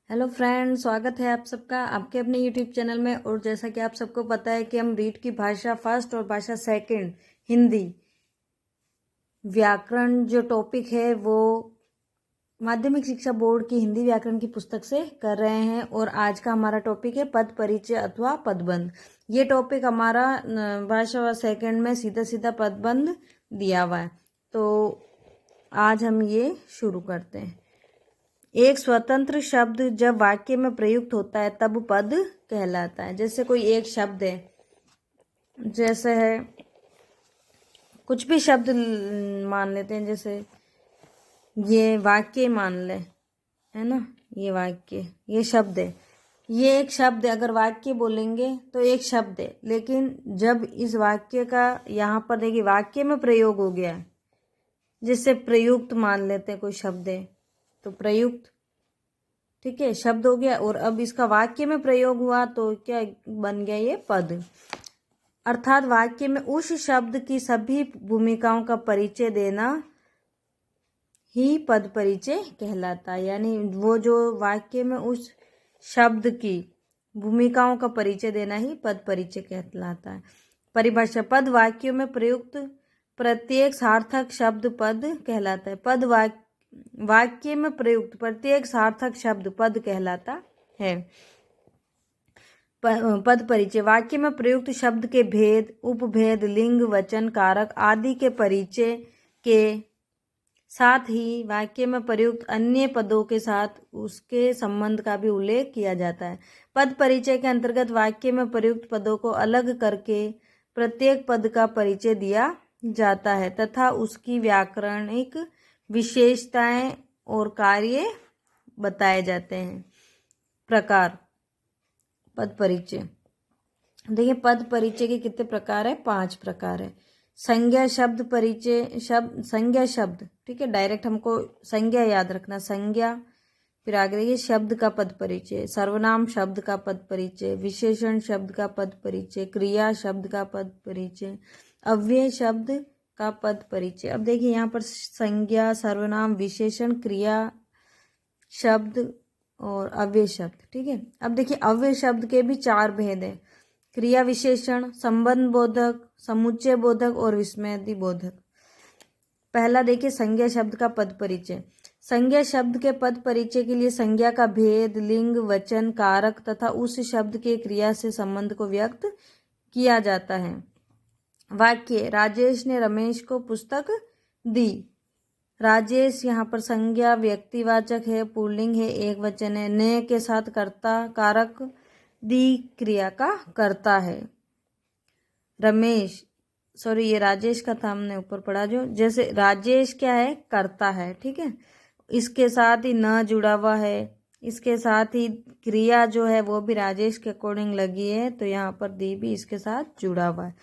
Hello friends, स्वागत है आप सबका आपके अपने यूट्यूब चैनल में। और जैसा कि आप सबको पता है कि हम रीड की भाषा फर्स्ट और भाषा सेकंड हिंदी व्याकरण जो टॉपिक है वो माध्यमिक शिक्षा बोर्ड की हिंदी व्याकरण की पुस्तक से कर रहे हैं। और आज का हमारा टॉपिक है पद परिचय अथवा पदबंध। ये टॉपिक हमारा भाषा सेकंड में सीधा सीधा पदबंध दिया हुआ है। तो आज हम ये शुरू करते हैं। एक स्वतंत्र शब्द जब वाक्य में प्रयुक्त होता है तब पद कहलाता है। जैसे कोई एक शब्द है, जैसे है कुछ भी शब्द मान लेते हैं, जैसे ये वाक्य मान ले, है ना, ये वाक्य, ये शब्द है, ये एक शब्द है। अगर वाक्य बोलेंगे तो एक शब्द है, लेकिन जब इस वाक्य का यहाँ पर देखिए वाक्य में प्रयोग हो गया है, जिससे प्रयुक्त मान लेते हैं, कोई शब्द है तो प्रयुक्त, ठीक है, शब्द हो गया। और अब इसका वाक्य में प्रयोग हुआ तो क्या बन गया, ये पद। अर्थात वाक्य में उस शब्द की सभी भूमिकाओं का परिचय देना ही पद परिचय कहलाता है। यानी वो जो वाक्य में उस शब्द की भूमिकाओं का परिचय देना ही पद परिचय कहलाता है। परिभाषा: पद वाक्यों में प्रयुक्त प्रत्येक सार्थक शब्द पद कहलाता है। पद वाक्य में प्रयुक्त प्रत्येक सार्थक शब्द पद कहलाता है। पद परिचय: वाक्य में प्रयुक्त शब्द के भेद, उपभेद, लिंग, वचन, कारक आदि के परिचय के साथ ही वाक्य में प्रयुक्त अन्य पदों के साथ उसके संबंध का भी उल्लेख किया जाता है। पद परिचय के अंतर्गत वाक्य में प्रयुक्त पदों को अलग करके प्रत्येक पद का परिचय दिया जाता है तथा उसकी व्याकरणिक विशेषताएं और कार्य बताए जाते हैं। प्रकार: पद परिचय। देखिए पद परिचय के कितने प्रकार है, 5 प्रकार है। संज्ञा शब्द परिचय, संज्ञा शब्द, ठीक है, डायरेक्ट हमको संज्ञा याद रखना, संज्ञा। फिर आगे देखिए शब्द का पद परिचय, सर्वनाम शब्द का पद परिचय, विशेषण शब्द का पद परिचय, क्रिया शब्द का पद परिचय, अव्यय शब्द का पद परिचय। अब देखिए यहाँ पर संज्ञा, सर्वनाम, विशेषण, क्रिया शब्द और अव्यय शब्द, ठीक है। अब देखिए अव्यय शब्द के भी 4 भेद हैं: क्रिया विशेषण, संबंध बोधक, समुच्चय बोधक और विस्मयादि बोधक। पहला देखिए संज्ञा शब्द का पद परिचय। संज्ञा शब्द के पद परिचय के लिए संज्ञा का भेद, लिंग, वचन, कारक तथा उस शब्द के क्रिया से संबंध को व्यक्त किया जाता है। वाक्य: राजेश ने रमेश को पुस्तक दी। राजेश यहाँ पर संज्ञा, व्यक्तिवाचक है, पुल्लिंग है, एक वचन है। ने के साथ कर्ता, कारक, दी क्रिया का कर्ता है। रमेश, सॉरी ये राजेश का था, हमने ऊपर पढ़ा जो, जैसे राजेश क्या है, कर्ता है, ठीक है, इसके साथ ही न जुड़ा हुआ है, इसके साथ ही क्रिया जो है वो भी राजेश के अकॉर्डिंग लगी है, तो यहाँ पर दी भी इसके साथ जुड़ा हुआ है।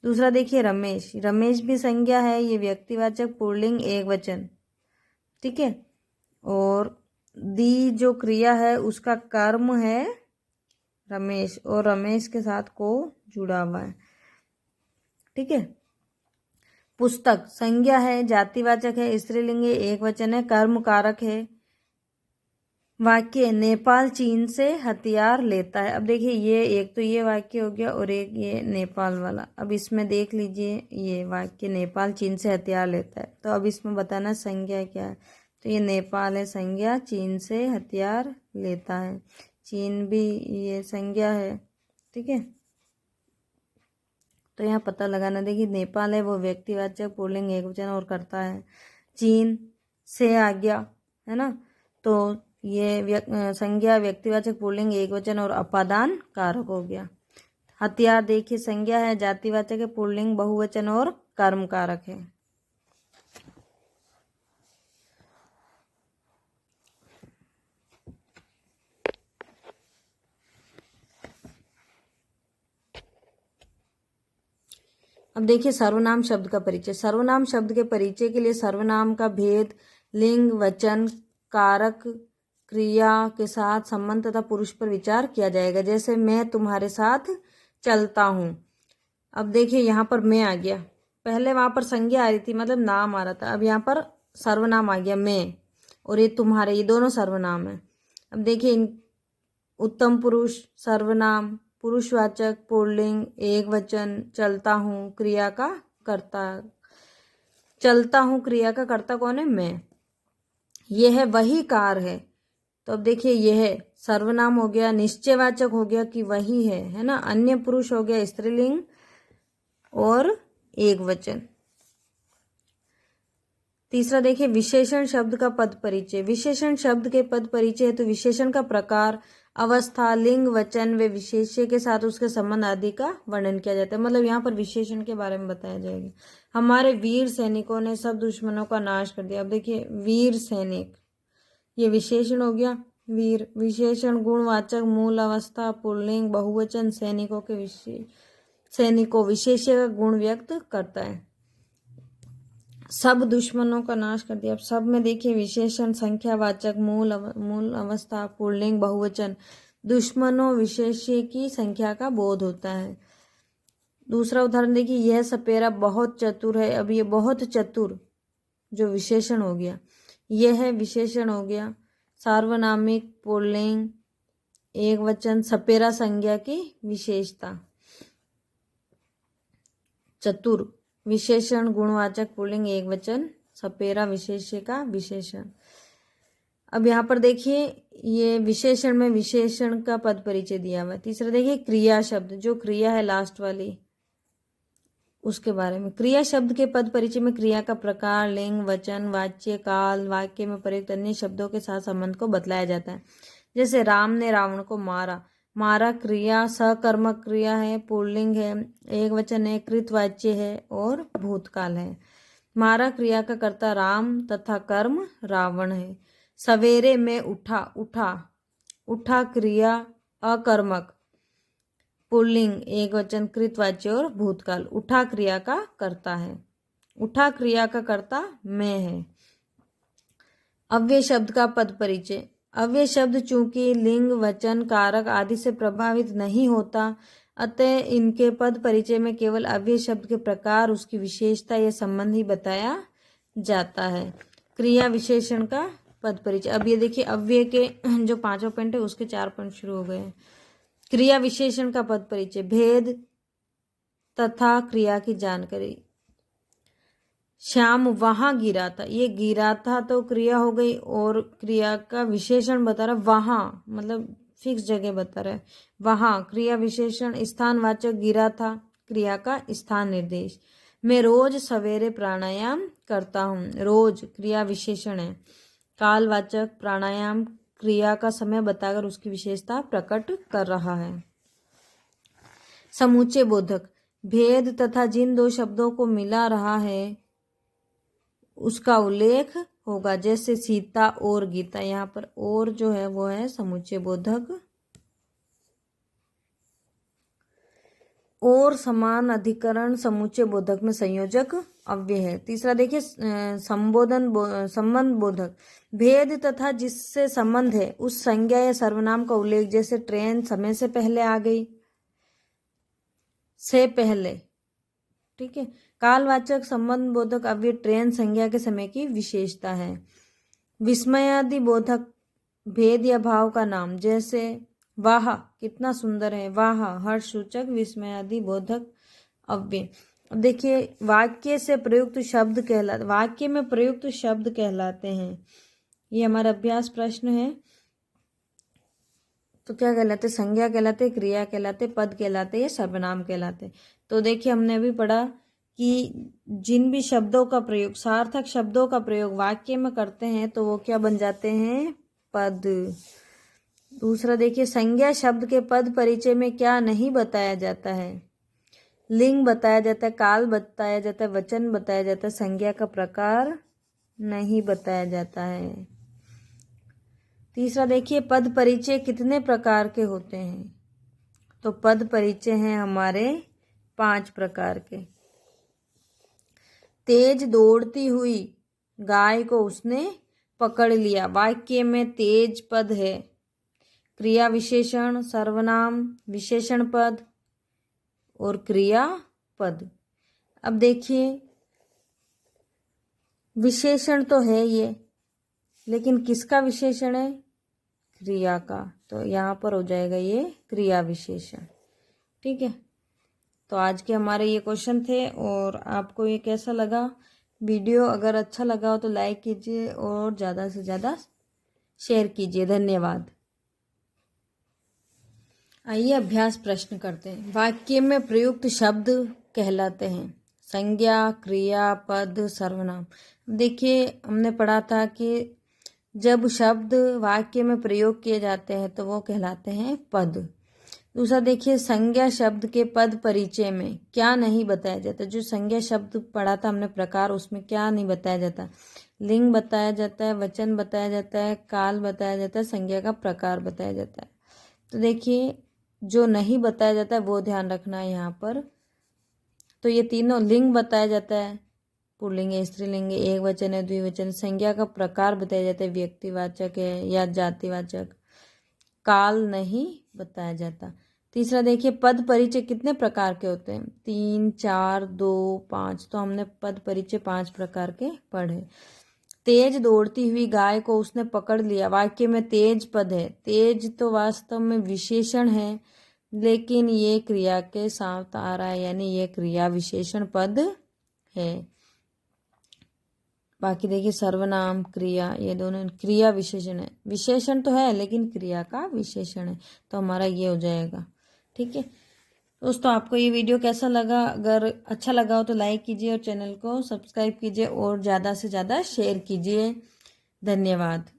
दूसरा देखिए रमेश, रमेश भी संज्ञा है, ये व्यक्तिवाचक, पुल्लिंग, एक वचन, ठीक है। और दी जो क्रिया है उसका कर्म है रमेश, और रमेश के साथ को जुड़ा हुआ है, ठीक है। पुस्तक संज्ञा है, जातिवाचक है, स्त्रीलिंग है, एक वचन है, कर्म कारक है। वाक्य: नेपाल चीन से हथियार लेता है। अब देखिए ये एक तो ये वाक्य हो गया और एक ये नेपाल वाला। अब इसमें देख लीजिए ये वाक्य नेपाल चीन से हथियार लेता है, तो अब इसमें बताना संज्ञा क्या है, तो ये नेपाल है संज्ञा, चीन से हथियार लेता है, चीन भी ये संज्ञा है, ठीक है। तो यहाँ पता लगाना, देखिए नेपाल है वो व्यक्तिवाचक, पुल्लिंग, एकवचन और कर्ता है, चीन से आ गया, है ना, तो ये संज्ञा, व्यक्तिवाचक, पुल्लिंग, एकवचन और अपादान कारक हो गया। हथियार देखिए संज्ञा है, जातिवाचक है, पुल्लिंग, बहुवचन और कर्म कारक है। अब देखिए सर्वनाम शब्द का परिचय। सर्वनाम शब्द के परिचय के लिए सर्वनाम का भेद, लिंग, वचन, कारक, क्रिया के साथ संबंध तथा पुरुष पर विचार किया जाएगा। जैसे मैं तुम्हारे साथ चलता हूँ। अब देखिए यहाँ पर मैं आ गया, पहले वहाँ पर संज्ञा आ रही थी, मतलब नाम आ रहा था, अब यहाँ पर सर्वनाम आ गया मैं, और ये तुम्हारे, ये दोनों सर्वनाम है। अब देखिए उत्तम पुरुष सर्वनाम, पुरुषवाचक पुल्लिंग एक वचन, चलता हूँ क्रिया का कर्ता। चलता हूँ क्रिया का कर्ता कौन है? मैं। यह वही कार है, तो अब देखिए यह सर्वनाम हो गया, निश्चयवाचक हो गया कि वही है ना। अन्य पुरुष हो गया स्त्रीलिंग और एक वचन। तीसरा देखिए विशेषण शब्द का पद परिचय। विशेषण शब्द के पद परिचय है तो विशेषण का प्रकार, अवस्था, लिंग, वचन व विशेष्य के साथ उसके संबंध आदि का वर्णन किया जाता है। मतलब यहाँ पर विशेषण के बारे में बताया जाएगा। हमारे वीर सैनिकों ने सब दुश्मनों का नाश कर दिया। अब देखिए वीर सैनिक, ये विशेषण हो गया। वीर विशेषण गुणवाचक, मूल अवस्था, पुल्लिंग, बहुवचन, सैनिकों विशेष्य का गुण व्यक्त करता है। सब दुश्मनों का नाश कर दिया। अब सब में देखिए विशेषण संख्यावाचक, मूल अवस्था, पुल्लिंग, बहुवचन। दुश्मनों विशेष्य की संख्या का बोध होता है। दूसरा उदाहरण देखिए, यह सपेरा बहुत चतुर है। अब ये बहुत चतुर जो विशेषण हो गया, यह विशेषण हो गया। सार्वनामिक, पुल्लिंग, एक वचन, सपेरा संज्ञा की विशेषता। चतुर विशेषण गुणवाचक, पुल्लिंग एक वचन, सपेरा विशेष्य का विशेषण। अब यहाँ पर देखिए ये विशेषण में विशेषण का पद परिचय दिया हुआ है। तीसरा देखिए क्रिया शब्द, जो क्रिया है लास्ट वाली उसके बारे में। क्रिया शब्द के पद परिचय में क्रिया का प्रकार, लिंग, वचन, वाच्य, काल, वाक्य में प्रयुक्त अन्य शब्दों के साथ संबंध को बतलाया जाता है। जैसे राम ने रावण को मारा। मारा क्रिया सकर्मक क्रिया है, पुल्लिंग है, एक वचन है, कृतवाच्य है और भूतकाल है। मारा क्रिया का कर्ता राम तथा कर्म रावण है। सवेरे में उठा, उठा क्रिया अकर्मक, पुल्लिंग एक वचन, कृतवाच्य और भूतकाल। उठा क्रिया का कर्ता है। उठा क्रिया का कर्ता मैं है। अव्यय शब्द का पद परिचय। अव्यय शब्द चूंकि लिंग, वचन, कारक आदि से प्रभावित नहीं होता, अतः इनके पद परिचय में केवल अव्यय शब्द के प्रकार, उसकी विशेषता या संबंध ही बताया जाता है। क्रिया विशेषण का पद परिचय। अब ये देखिए अव्यय के जो 5 पॉइंट है उसके 4 पॉइंट शुरू हो गए हैं। क्रिया विशेषण का पद परिचय, भेद तथा क्रिया की जानकारी। श्याम वहां गिरा था, ये गिरा था तो क्रिया हो गई और क्रिया का विशेषण बता रहा वहां, मतलब फिक्स जगह बता रहा है। वहां क्रिया विशेषण, स्थानवाचक गिरा था, क्रिया का स्थान निर्देश। मैं रोज सवेरे प्राणायाम करता हूँ, रोज क्रिया विशेषण है। कालवाचक प्राणायाम क्रिया का समय बताकर उसकी विशेषता प्रकट कर रहा है। समुच्चय बोधक, भेद तथा जिन दो शब्दों को मिला रहा है उसका उल्लेख होगा। जैसे सीता और गीता, यहाँ पर और जो है वो है समुच्चय बोधक। और समान अधिकरण समुच्चय बोधक में संयोजक अव्यय है। तीसरा देखिए संबंध बोधक, भेद तथा जिससे संबंध है उस संज्ञा या सर्वनाम का उल्लेख। जैसे ट्रेन समय से पहले आ गई, से पहले, ठीक है। कालवाचक संबंध बोधक अव्यय ट्रेन संज्ञा के समय की विशेषता है। विस्मयादि बोधक भेद या भाव का नाम, जैसे वाह कितना सुंदर है, वाह हर्ष सूचक विस्मयादि बोधक अव्यय। अब देखिए वाक्य से प्रयुक्त शब्द कहलाते, वाक्य में प्रयुक्त शब्द कहलाते हैं। ये हमारा अभ्यास प्रश्न है। तो क्या कहलाते? संज्ञा कहलाते, क्रिया कहलाते, पद कहलाते, या सर्वनाम कहलाते। तो देखिए हमने अभी पढ़ा कि जिन भी शब्दों का प्रयोग, सार्थक शब्दों का प्रयोग वाक्य में करते हैं तो वो क्या बन जाते हैं? पद। दूसरा देखिए संज्ञा शब्द के पद परिचय में क्या नहीं बताया जाता है? लिंग बताया जाता है, काल बताया जाता है, वचन बताया जाता है, संज्ञा का प्रकार नहीं बताया जाता है। तीसरा देखिए पद परिचय कितने प्रकार के होते हैं? तो पद परिचय हैं हमारे 5 प्रकार के। तेज दौड़ती हुई गाय को उसने पकड़ लिया, वाक्य में तेज पद है। क्रिया विशेषण, सर्वनाम, विशेषण पद और क्रिया पद। अब देखिए विशेषण तो है ये, लेकिन किसका विशेषण है? क्रिया का, तो यहाँ पर हो जाएगा ये क्रिया विशेषण। ठीक है, तो आज के हमारे ये क्वेश्चन थे। और आपको ये कैसा लगा वीडियो? अगर अच्छा लगा हो तो लाइक कीजिए और ज़्यादा से ज़्यादा शेयर कीजिए। धन्यवाद। आइए अभ्यास प्रश्न करते हैं। वाक्य में प्रयुक्त शब्द कहलाते हैं संज्ञा, क्रिया, पद, सर्वनाम। देखिए हमने पढ़ा था कि जब शब्द वाक्य में प्रयोग किए जाते हैं तो वो कहलाते हैं पद। दूसरा देखिए, संज्ञा शब्द के पद परिचय में क्या नहीं बताया जाता। जो संज्ञा शब्द पढ़ा था हमने प्रकार, उसमें क्या नहीं बताया जाता? लिंग बताया जाता है, वचन बताया जाता है, काल बताया जाता है, संज्ञा का प्रकार बताया जाता है। तो देखिए जो नहीं बताया जाता है वो ध्यान रखना है यहाँ पर। तो ये तीनों, लिंग बताया जाता है, पुल्लिंग है, स्त्रीलिंग है, एक वचन है, द्विवचन। संज्ञा का प्रकार बताया जाता है, व्यक्तिवाचक है या जातिवाचक। काल नहीं बताया जाता। तीसरा देखिए, पद परिचय कितने प्रकार के होते हैं? 3, 4, 2, 5। तो हमने पद परिचय 5 प्रकार के पढ़े। तेज दौड़ती हुई गाय को उसने पकड़ लिया। वाक्य में तेज पद है। तेज तो वास्तव में विशेषण है, लेकिन ये क्रिया के साथ आ रहा है, यानी ये क्रिया विशेषण पद है। बाकी देखिए सर्वनाम, क्रिया, ये दोनों क्रिया विशेषण है। विशेषण तो है लेकिन क्रिया का विशेषण है, तो हमारा ये हो जाएगा। ठीक है दोस्तों, आपको ये वीडियो कैसा लगा? अगर अच्छा लगा हो तो लाइक कीजिए और चैनल को सब्सक्राइब कीजिए और ज़्यादा से ज़्यादा शेयर कीजिए। धन्यवाद।